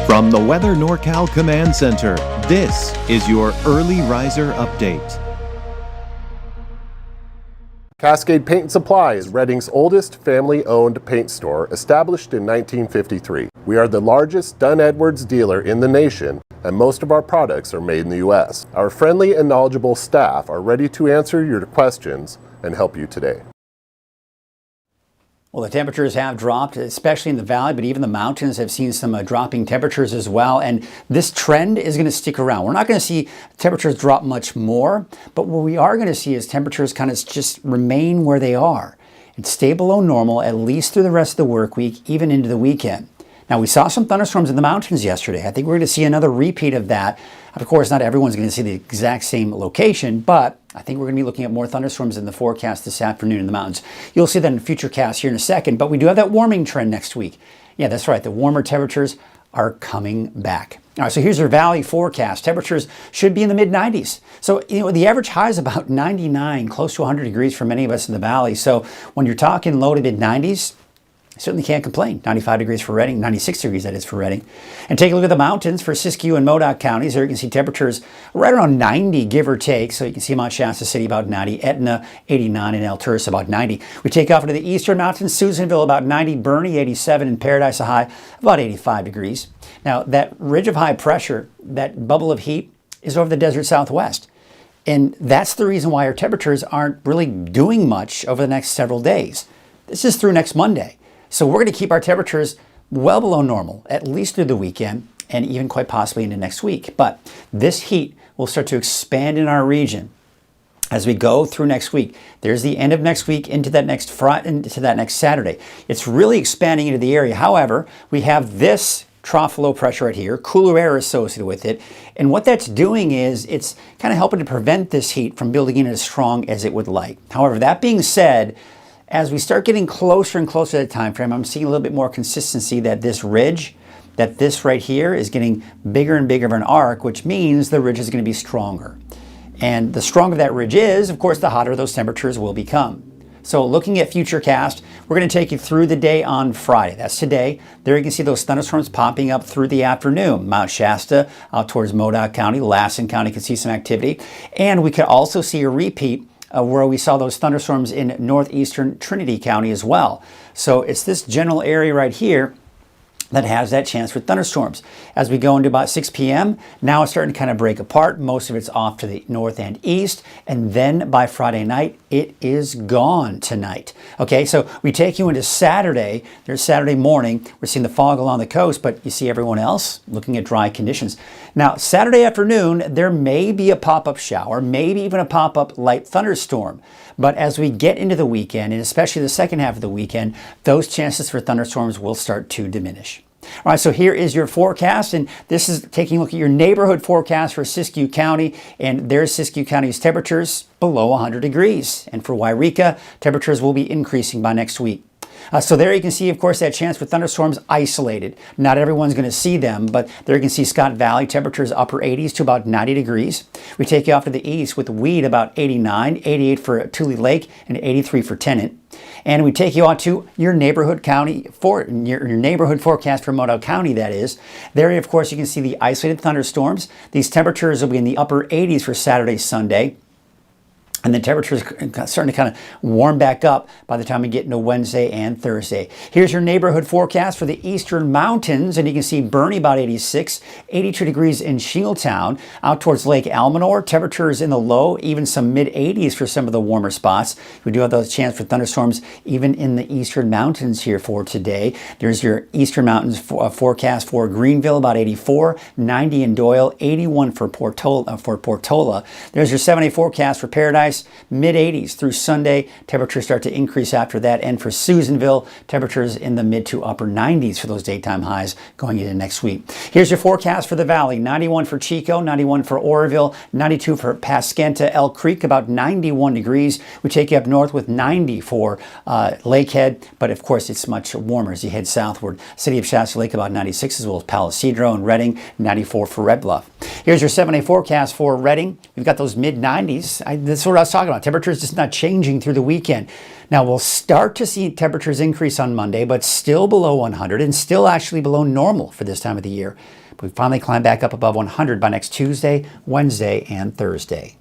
From the Weather NorCal Command Center, this is your Early Riser Update. Cascade Paint and Supply is Reading's oldest family-owned paint store, established in 1953. We are the largest Dunn Edwards dealer in the nation, and most of our products are made in the U.S. Our friendly and knowledgeable staff are ready to answer your questions and help you today. Well, the temperatures have dropped, especially in the valley, but even the mountains have seen some dropping temperatures as well. And this trend is going to stick around. We're not going to see temperatures drop much more, but what we are going to see is temperatures kind of just remain where they are and stay below normal, at least through the rest of the work week, even into the weekend. Now, we saw some thunderstorms in the mountains yesterday. I think we're going to see another repeat of that. Of course, not everyone's going to see the exact same location, but I think we're going to be looking at more thunderstorms in the forecast this afternoon in the mountains. You'll see that in future casts here in a second, but we do have that warming trend next week. Yeah, that's right. The warmer temperatures are coming back. All right, so here's your valley forecast. Temperatures should be in the mid-90s. So, the average high is about 99, close to 100 degrees for many of us in the valley. So when you're talking low to mid-90s, certainly can't complain. 95 degrees for Reading, 96 degrees that is for Reading. And take a look at the mountains for Siskiyou and Modoc counties. There you can see temperatures right around 90, give or take. So you can see Mount Shasta City about 90, Etna 89, and Alturas about 90. We take off into the eastern mountains, Susanville about 90, Bernie 87, and Paradise a high about 85 degrees. Now that ridge of high pressure, that bubble of heat, is over the desert southwest. And that's the reason why our temperatures aren't really doing much over the next several days. This is through next Monday. So we're going to keep our temperatures well below normal, at least through the weekend and even quite possibly into next week. But this heat will start to expand in our region as we go through next week. There's the end of next week into that next Friday, into that next Saturday. It's really expanding into the area. However, we have this trough low pressure right here, cooler air associated with it. And what that's doing is it's kind of helping to prevent this heat from building in as strong as it would like. However, that being said, as we start getting closer and closer to the time frame, I'm seeing a little bit more consistency that this ridge, that this right here is getting bigger and bigger of an arc, which means the ridge is going to be stronger. And the stronger that ridge is, of course, the hotter those temperatures will become. So looking at future cast, we're going to take you through the day on Friday. That's today. There you can see those thunderstorms popping up through the afternoon. Mount Shasta out towards Modoc County, Lassen County can see some activity. And we could also see a repeat where we saw those thunderstorms in northeastern Trinity County as well. So it's this general area right here that has that chance for thunderstorms. As we go into about 6 p.m., now it's starting to kind of break apart. Most of it's off to the north and east. And then by Friday night, it is gone tonight. Okay, so we take you into Saturday. There's Saturday morning. We're seeing the fog along the coast, but you see everyone else looking at dry conditions. Now, Saturday afternoon, there may be a pop-up shower, maybe even a pop-up light thunderstorm. But as we get into the weekend, and especially the second half of the weekend, those chances for thunderstorms will start to diminish. All right, so here is your forecast, and this is taking a look at your neighborhood forecast for Siskiyou County, and there's Siskiyou County's temperatures below 100 degrees. And for Wairika, temperatures will be increasing by next week. So there you can see, of course, that chance for thunderstorms isolated. Not everyone's going to see them, but there you can see Scott Valley, temperatures upper 80s to about 90 degrees. We take you off to the east with Weed about 89, 88 for Tule Lake, and 83 for Tennant. And we take you on to your neighborhood county, your neighborhood forecast for Modoc County, that is. There, of course, you can see the isolated thunderstorms. These temperatures will be in the upper 80s for Saturday, Sunday. And the temperatures are starting to kind of warm back up by the time we get into Wednesday and Thursday. Here's your neighborhood forecast for the eastern mountains. And you can see Bernie about 86, 82 degrees in Shingletown. Out towards Lake Almanor, temperatures in the low, even some mid-80s for some of the warmer spots. We do have those chance for thunderstorms even in the eastern mountains here for today. There's your eastern mountains forecast for Greenville, about 84, 90 in Doyle, 81 for Portola. There's your 7-day forecast for Paradise, mid-80s through Sunday. Temperatures start to increase after that. And for Susanville, temperatures in the mid to upper 90s for those daytime highs going into next week. Here's your forecast for the valley. 91 for Chico, 91 for Oroville, 92 for Pasquenta, Elk Creek, about 91 degrees. We take you up north with 90 for Lakehead, but of course it's much warmer as you head southward. City of Shasta Lake about 96, as well as Palo Cedro and Reading, 94 for Red Bluff. Here's your 7-day forecast for Reading. We've got those mid-90s. That's what I was talking about. Temperatures just not changing through the weekend. Now we'll start to see temperatures increase on Monday, but still below 100 and still actually below normal for this time of the year. We finally climb back up above 100 by next Tuesday, Wednesday, and Thursday.